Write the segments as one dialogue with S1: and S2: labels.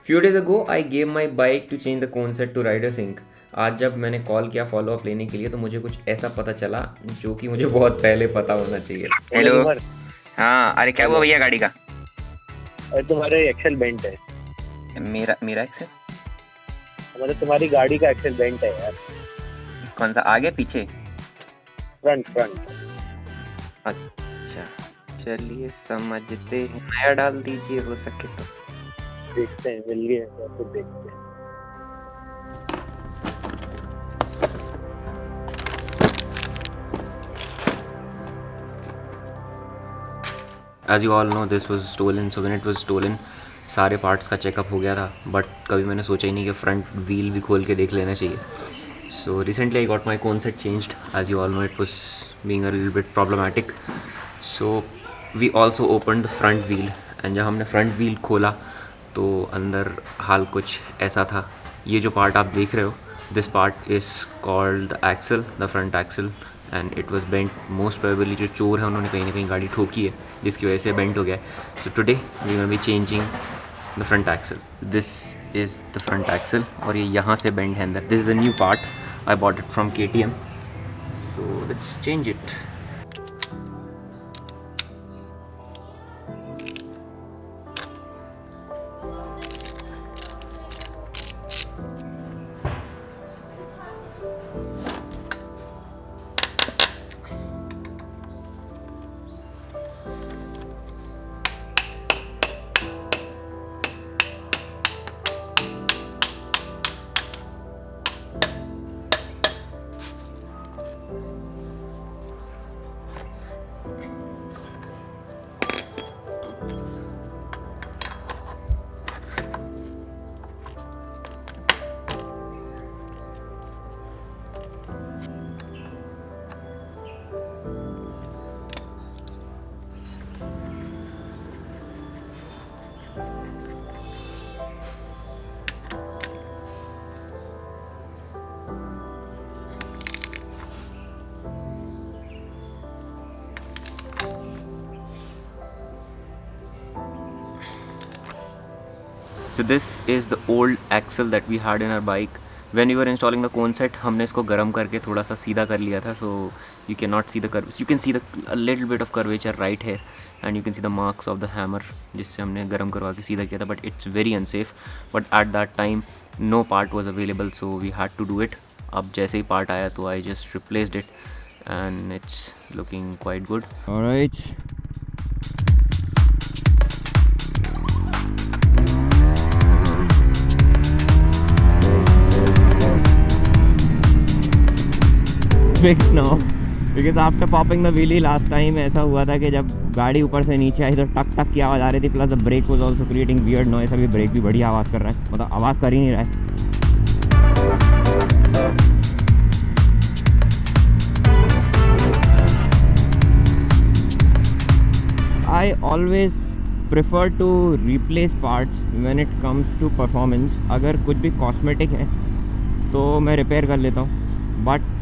S1: Few days ago, I gave my bike to change the cone set to Rider Sync. आज जब मैंने call किया follow up लेने के लिए तो मुझे कुछ ऐसा पता चला जो कि मुझे बहुत पहले पता होना चाहिए।
S2: हेलो। हाँ, अरे क्या हुआ भैया गाड़ी का?
S3: अरे तुम्हारे एक्सेल बेंट है।
S2: मेरा एक्सेल?
S3: मतलब तुम्हारी गाड़ी का एक्सेल बेंट है यार।
S2: कौन सा, आगे पीछे?
S3: फ्रंट।
S2: अच्छा चलिए समझते हैं, नया डाल दीजिए हो सके तो।
S3: देखते हैं, मिल गए तो फिर देखते हैं।
S1: As you all know, this was stolen. So when it was stolen, सारे पार्ट्स का चेकअप हो गया था, बट कभी मैंने सोचा ही नहीं कि फ्रंट व्हील भी खोल के देख लेना चाहिए। So recently I got my cone set changed. As you all know, it was being a little bit problematic. So we also open the front wheel, and जब हमने फ्रंट व्हील खोला तो अंदर हाल कुछ ऐसा था. ये जो पार्ट आप देख रहे हो, this part is called the axle, the front axle, and it was bent. Most probably जो चोर है उन्होंने कहीं ना कहीं गाड़ी ठोकी है जिसकी वजह से बेंट हो गया है. So today we will be changing the front axle. This is the front axle और ये यहाँ से बेंट है अंदर. This is a new part, I bought it from KTM. So let's change it. So this is the old axle that we had in our bike. When we were installing the cone set, हमने इसको गर्म करके थोड़ा सा सीधा कर लिया था. So you cannot see the curves. You can see a little bit of curvature right here, and you can see the marks of the hammer जिससे हमने गर्म करवा के सीधा किया था. But it's very unsafe. But at that time, no part was available, so we had to do it. अब जैसे ही part आया तो I just replaced it, and it's looking quite good. Alright. Fixed now, because after popping the wheelie last time ऐसा हुआ था कि जब गाड़ी ऊपर से नीचे आई तो टक टक की आवाज़ आ रही थी, plus the brake was also creating weird noise. अभी ब्रेक भी बढ़िया आवाज़ कर रहा है, मतलब आवाज़ कर ही नहीं रहा है. I always prefer to replace parts when it comes to performance. अगर कुछ भी कॉस्मेटिक है तो मैं रिपेयर कर लेता हूँ, but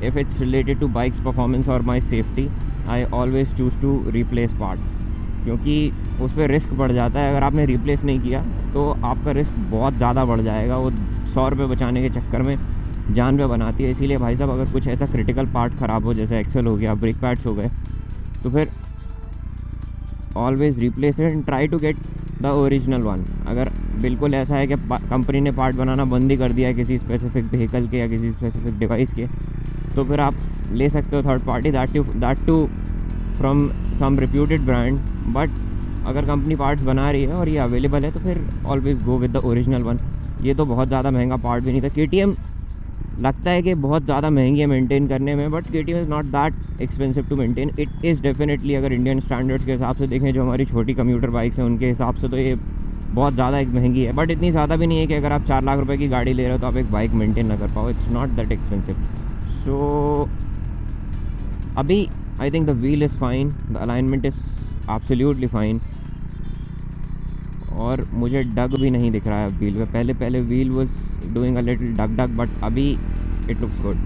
S1: if it's related to bike's performance or my safety, I always choose to replace part, क्योंकि उस पर रिस्क बढ़ जाता है. अगर आपने रिप्लेस नहीं किया तो आपका रिस्क बहुत ज़्यादा बढ़ जाएगा. वो 100 रुपये बचाने के चक्कर में जान पे बनाती है. इसीलिए भाई साहब, अगर कुछ ऐसा क्रिटिकल पार्ट ख़राब हो जैसे एक्सेल हो गया, ब्रेक पैड्स हो गए, तो फिर always replace it and try to get the original one. अगर बिल्कुल ऐसा है कि कंपनी ने पार्ट बनाना बंद ही कर दिया है किसी स्पेसिफिक व्हीकल के या किसी स्पेसिफिक डिवाइस के, तो फिर आप ले सकते हो third party, that too from some reputed brand. But अगर कंपनी पार्ट्स बना रही है और ये अवेलेबल है तो फिर always go with the original one. ये तो बहुत ज़्यादा महंगा पार्ट भी नहीं था. KTM लगता है कि बहुत ज़्यादा महंगी है मेंटेन करने में, but KTM is not that expensive to maintain. It is definitely, अगर इंडियन स्टैंडर्ड्स के हिसाब से देखें, जो हमारी छोटी कम्यूटर बाइक्स हैं उनके हिसाब से, तो ये बहुत ज़्यादा एक महंगी है. बट इतनी ज़्यादा भी नहीं है कि अगर आप 4 लाख रुपए की गाड़ी ले रहे हो तो आप एक बाइक मेंटेन ना कर पाओ. It's not that expensive. So अभी I think the wheel is fine, the alignment is absolutely fine, और मुझे डग भी नहीं दिख रहा है व्हील में. पहले wheel was doing a little dug, but अभी इट लुक्स गुड.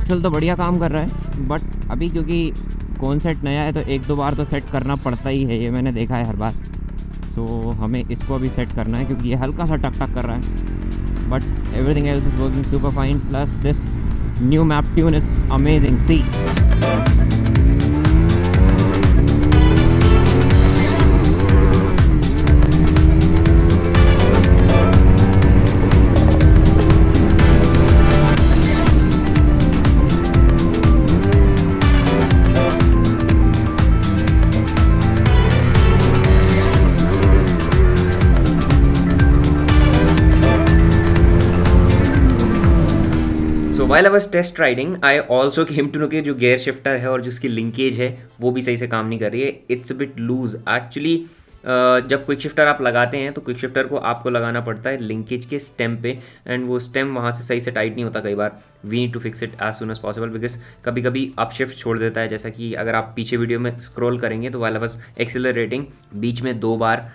S1: एक्सेल तो बढ़िया काम कर रहा है, बट अभी क्योंकि कॉन्सेप्ट नया है तो एक दो बार तो सेट करना पड़ता ही है, ये मैंने देखा है हर बार। तो हमें इसको अभी सेट करना है क्योंकि ये हल्का सा टक टक कर रहा है, but everything else is working super fine. Plus this new map tune is amazing, see.
S4: while I was test riding, I also came to know कि जो गेयर शिफ्टर है और जिसकी लिंकेज है वो भी सही से काम नहीं कर रही है। It's a bit loose actually. जब क्विक शिफ्टर आप लगाते हैं तो क्विक शिफ्टर को आपको लगाना पड़ता है लिंकेज के स्टेम पे, एंड वो स्टेम वहाँ से सही से टाइट नहीं होता कई बार। We need to fix it as soon as possible, because कभी कभी अप शिफ्ट छोड़ देता है। जैसा कि अगर आप पीछे वीडियो में स्क्रॉल करेंगे तो while I was एक्सेलरेटिंग बीच में 2 बार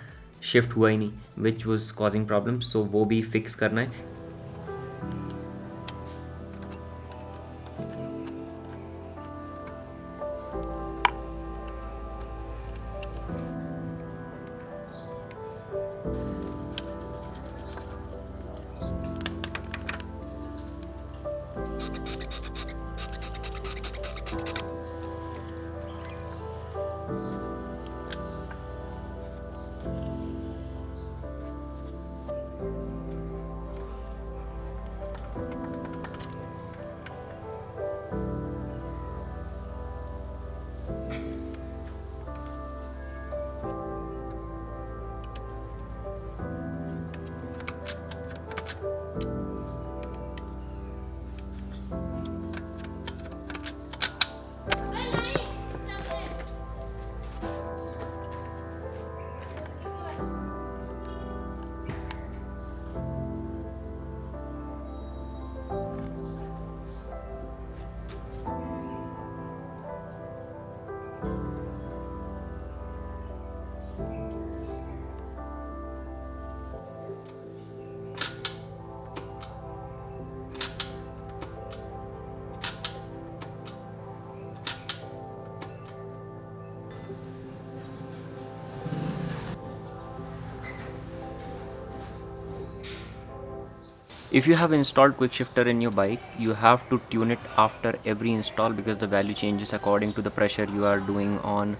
S4: शिफ्ट हुआ ही नहीं, विच वॉज कॉजिंग प्रॉब्लम। सो वो भी फिक्स करना है। If you have installed quick shifter in your bike, you have to tune it after every install because the value changes according to the pressure you are doing on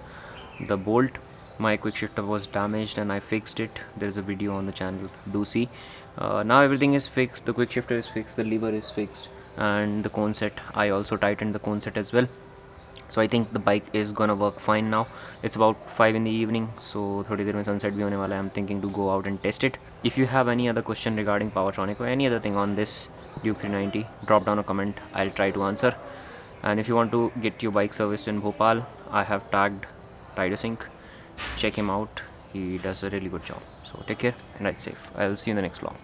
S4: the bolt. My quick shifter was damaged and I fixed it. There is a video on the channel, do see. Now everything is fixed, the quick shifter is fixed, the lever is fixed, and the cone set, I also tightened the cone set as well. So I think the bike is gonna work fine now. It's about 5 in the evening, so थोड़ी देर में sunset भी होने वाला है. I'm thinking to go out and test it. If you have any other question regarding Powertronic or any other thing on this Duke 390, drop down a comment, I'll try to answer. And if you want to get your bike serviced in Bhopal, I have tagged Tidasync. Check him out, he does a really good job. So take care and ride safe. I'll see you in the next vlog.